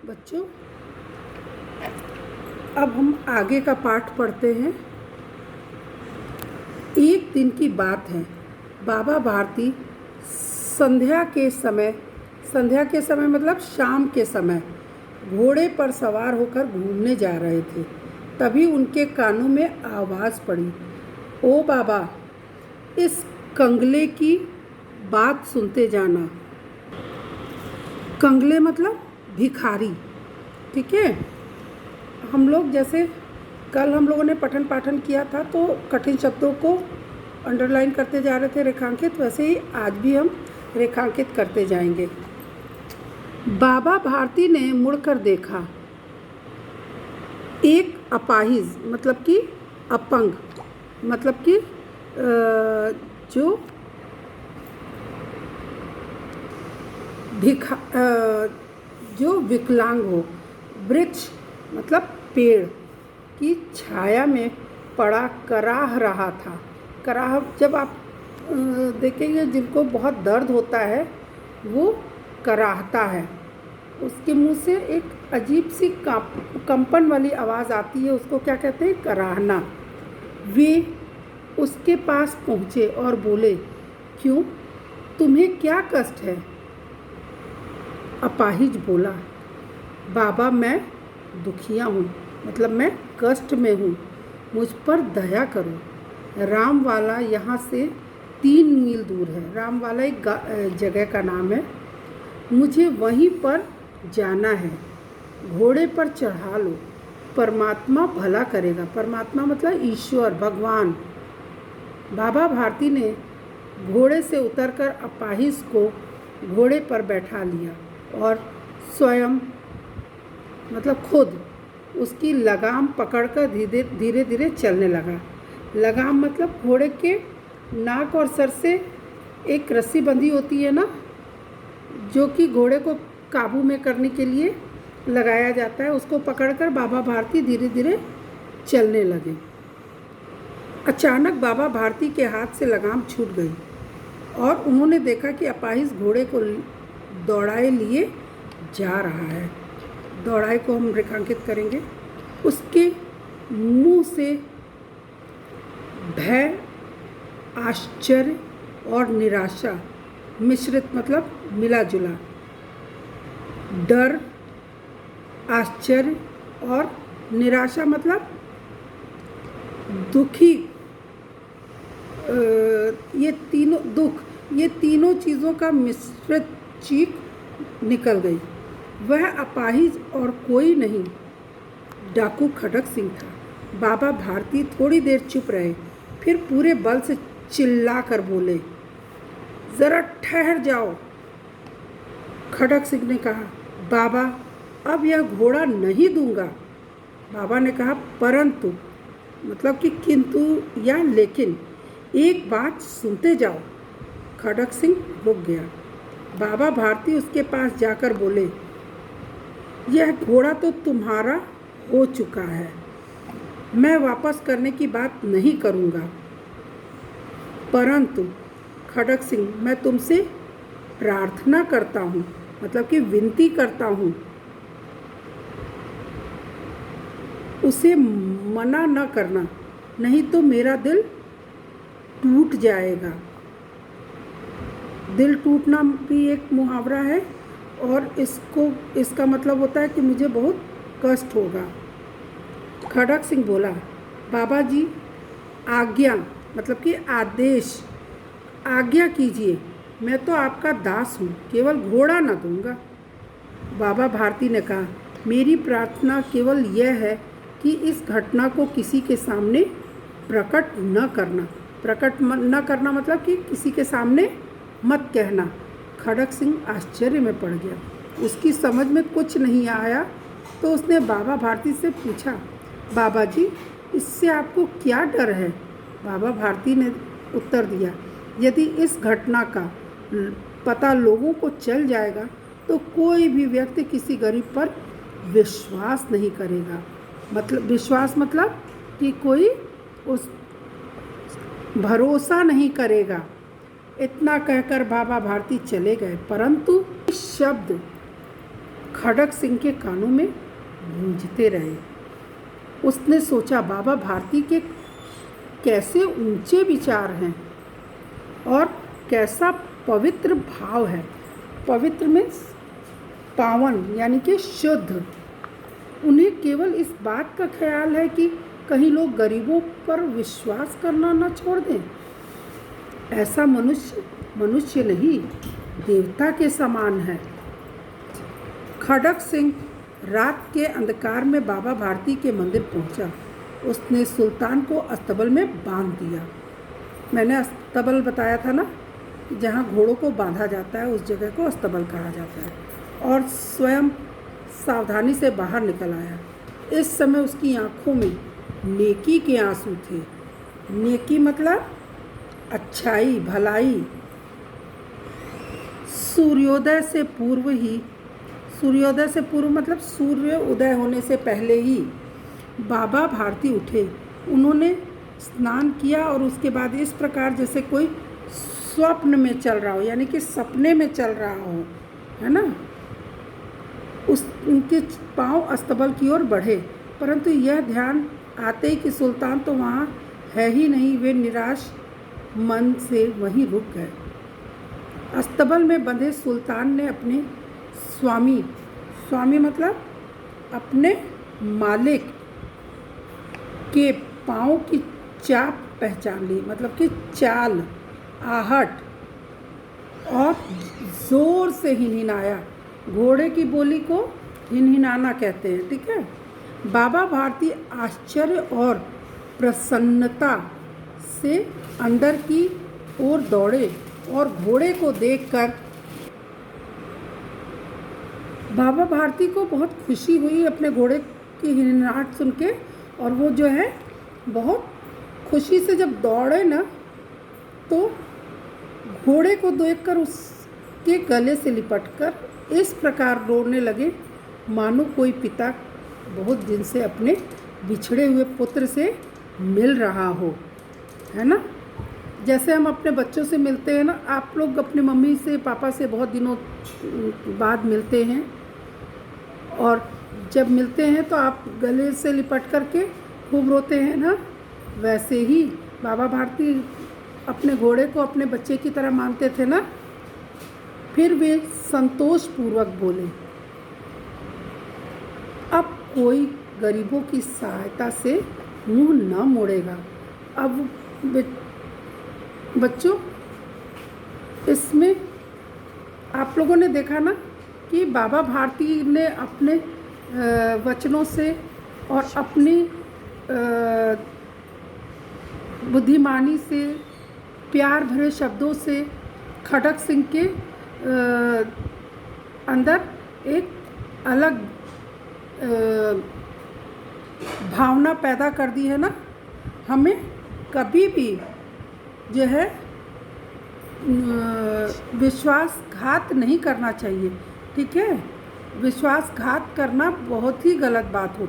बच्चों, अब हम आगे का पाठ पढ़ते हैं। एक दिन की बात है, बाबा भारती संध्या के समय मतलब शाम के समय घोड़े पर सवार होकर घूमने जा रहे थे। तभी उनके कानों में आवाज़ पड़ी, ओ बाबा, इस कंगले की बात सुनते जाना। कंगले मतलब भिखारी, ठीक है। हम लोग जैसे कल हम लोगों ने पठन पाठन किया था तो कठिन शब्दों को अंडरलाइन करते जा रहे थे, रेखांकित, वैसे ही आज भी हम रेखांकित करते जाएंगे। बाबा भारती ने मुड़कर देखा। एक अपाहिज मतलब कि अपंग, मतलब कि जो विकलांग हो, वृक्ष मतलब पेड़ की छाया में पड़ा कराह रहा था। कराह जब आप देखेंगे, जिनको बहुत दर्द होता है वो कराहता है, उसके मुंह से एक अजीब सी कंपन वाली आवाज़ आती है, उसको क्या कहते हैं? कराहना। वे उसके पास पहुँचे और बोले, क्यों, तुम्हें क्या कष्ट है? अपाहिज बोला, बाबा, मैं दुखिया हूँ, मतलब मैं कष्ट में हूँ, मुझ पर दया करो। रामवाला यहाँ से 3 मील दूर है। रामवाला एक जगह का नाम है। मुझे वहीं पर जाना है। घोड़े पर चढ़ा लो, परमात्मा भला करेगा। परमात्मा मतलब ईश्वर, भगवान। बाबा भारती ने घोड़े से उतरकर अपाहिज को घोड़े पर बैठा लिया और स्वयं मतलब खुद उसकी लगाम पकड़कर धीरे धीरे चलने लगा। लगाम मतलब घोड़े के नाक और सर से एक रस्सी बंधी होती है ना, जो कि घोड़े को काबू में करने के लिए लगाया जाता है, उसको पकड़कर बाबा भारती धीरे धीरे चलने लगे। अचानक बाबा भारती के हाथ से लगाम छूट गई और उन्होंने देखा कि अपाहिज घोड़े को दौड़ाए लिए जा रहा है। दौड़ाए को हम रेखांकित करेंगे। उसके मुंह से भय, आश्चर्य और निराशा मिश्रित, मतलब मिला जुला, डर, आश्चर्य और निराशा मतलब दुखी, ये तीनों चीज़ों का मिश्रित चीख निकल गई। वह अपाहिज और कोई नहीं, डाकू खड़क सिंह था। बाबा भारती थोड़ी देर चुप रहे, फिर पूरे बल से चिल्ला कर बोले, ज़रा ठहर जाओ। खड़क सिंह ने कहा, बाबा, अब यह घोड़ा नहीं दूंगा। बाबा ने कहा, परंतु, मतलब कि किंतु या लेकिन, एक बात सुनते जाओ। खड़क सिंह रुक गया। बाबा भारती उसके पास जाकर बोले, यह घोड़ा तो तुम्हारा हो चुका है, मैं वापस करने की बात नहीं करूँगा। परंतु खड़क सिंह, मैं तुमसे प्रार्थना करता हूँ, मतलब कि विनती करता हूँ, उसे मना न करना, नहीं तो मेरा दिल टूट जाएगा। दिल टूटना भी एक मुहावरा है और इसका मतलब होता है कि मुझे बहुत कष्ट होगा। खड़क सिंह बोला, बाबा जी, आज्ञा, मतलब कि आदेश, आज्ञा कीजिए, मैं तो आपका दास हूँ, केवल घोड़ा न दूंगा। बाबा भारती ने कहा, मेरी प्रार्थना केवल यह है कि इस घटना को किसी के सामने प्रकट न करना। प्रकट न करना मतलब कि किसी के सामने मत कहना। खड़क सिंह आश्चर्य में पड़ गया, उसकी समझ में कुछ नहीं आया, तो उसने बाबा भारती से पूछा, बाबा जी, इससे आपको क्या डर है? बाबा भारती ने उत्तर दिया, यदि इस घटना का पता लोगों को चल जाएगा तो कोई भी व्यक्ति किसी गरीब पर विश्वास नहीं करेगा। मतलब विश्वास मतलब कि कोई उस भरोसा नहीं करेगा। इतना कहकर बाबा भारती चले गए, परंतु शब्द खड़ग सिंह के कानों में गूंजते रहे। उसने सोचा, बाबा भारती के कैसे ऊंचे विचार हैं और कैसा पवित्र भाव है। पवित्र में पावन यानी कि शुद्ध। उन्हें केवल इस बात का ख्याल है कि कहीं लोग गरीबों पर विश्वास करना न छोड़ दें। ऐसा मनुष्य नहीं, देवता के समान है। खड़ग सिंह रात के अंधकार में बाबा भारती के मंदिर पहुंचा। उसने सुल्तान को अस्तबल में बांध दिया। मैंने अस्तबल बताया था ना, जहाँ घोड़ों को बांधा जाता है उस जगह को अस्तबल कहा जाता है। और स्वयं सावधानी से बाहर निकल आया। इस समय उसकी आंखों में नेकी के आंसू थे। नेकी मतलब अच्छाई, भलाई। सूर्योदय से पूर्व मतलब सूर्य उदय होने से पहले ही बाबा भारती उठे। उन्होंने स्नान किया और उसके बाद इस प्रकार जैसे कोई स्वप्न में चल रहा हो, यानी कि सपने में चल रहा हो, है ना। उनके पांव अस्तबल की ओर बढ़े, परंतु यह ध्यान आते ही कि सुल्तान तो वहाँ है ही नहीं। वे निराश मन से वहीं रुक गए। अस्तबल में बंधे सुल्तान ने अपने स्वामी मतलब अपने मालिक के पाँव की चाप पहचान ली, मतलब कि चाल, आहट, और जोर से हिनहिनाया। घोड़े की बोली को हिनहिनाना कहते हैं, ठीक है। बाबा भारती आश्चर्य और प्रसन्नता से अंदर की ओर दौड़े और घोड़े को देखकर बाबा भारती को बहुत खुशी हुई अपने घोड़े की हिनहिनाहट सुन के। और वो जो है बहुत खुशी से जब दौड़े ना, तो घोड़े को देखकर उसके गले से लिपटकर इस प्रकार रोने लगे मानो कोई पिता बहुत दिन से अपने बिछड़े हुए पुत्र से मिल रहा हो, है ना। जैसे हम अपने बच्चों से मिलते हैं ना, आप लोग अपने मम्मी से, पापा से बहुत दिनों बाद मिलते हैं और जब मिलते हैं तो आप गले से लिपट करके खूब रोते हैं ना। वैसे ही बाबा भारती अपने घोड़े को अपने बच्चे की तरह मानते थे ना। फिर वे संतोषपूर्वक बोले, अब कोई गरीबों की सहायता से मुंह न मोड़ेगा। अब बच्चों, इसमें आप लोगों ने देखा ना कि बाबा भारती ने अपने वचनों से और अपनी बुद्धिमानी से, प्यार भरे शब्दों से खड़ग सिंह के अंदर एक अलग भावना पैदा कर दी है ना। हमें कभी भी जो है विश्वासघात नहीं करना चाहिए, ठीक है। विश्वासघात करना बहुत ही गलत बात होती है।